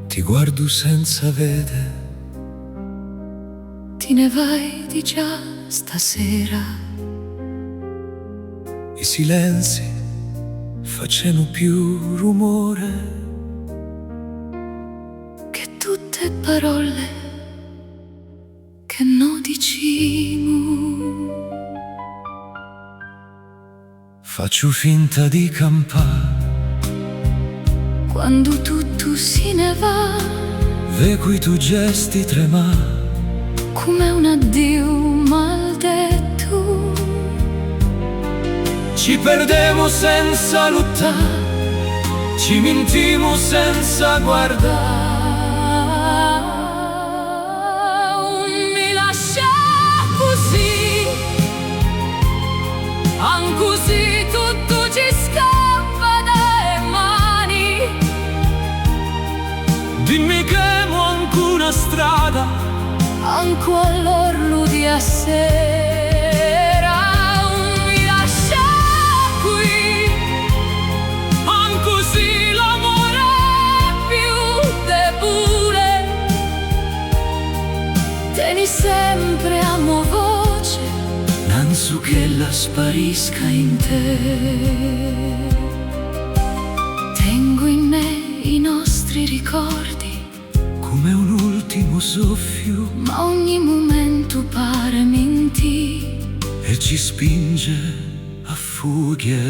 Ti guardo senza vedere, Te ne vai di già stasera. i silenzi facendo più rumore Che tutte parole che non dicimo. faccio finta di campare. Quando tutto se ne va, Vedo i tuoi gesti tremare, come un addio maldetto. ci perdemo senza lottare, ci mentimo senza guardare. Mi lascia così, an così tutto ci scappa dalle mani. Dimmi che manca una strada, Anco all'orlo di sera. Mi lascia qui, an così l'amore più debole. Tieni sempre a mo' voce, non so che la sparisca in te. tengo in me i nostri ricordi, Come un ultimo soffio, ma ogni momento pare mentì. e ci spinge a fughe.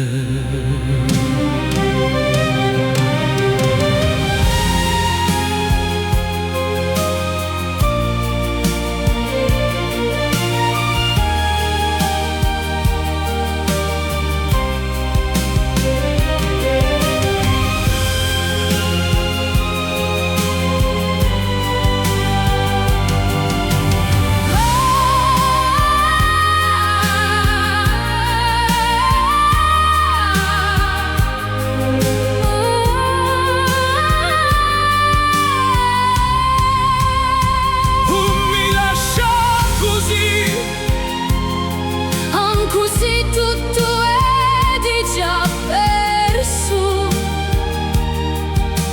Così tutto è di già perso.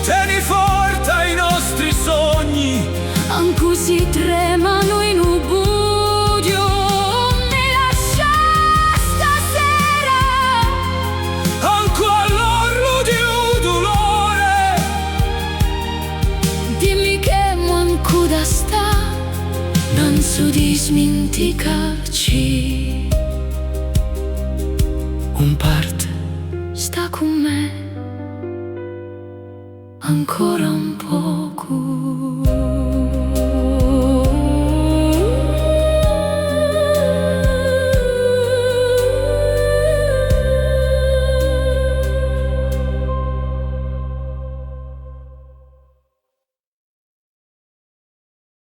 Tieni forte ai nostri sogni, An così tremano in un buio. Mi lascia stasera, anche all'orlo di un dolore. dimmi che manco da sta, non so di dimenticarci. Un parte Sta con me ancora un poco.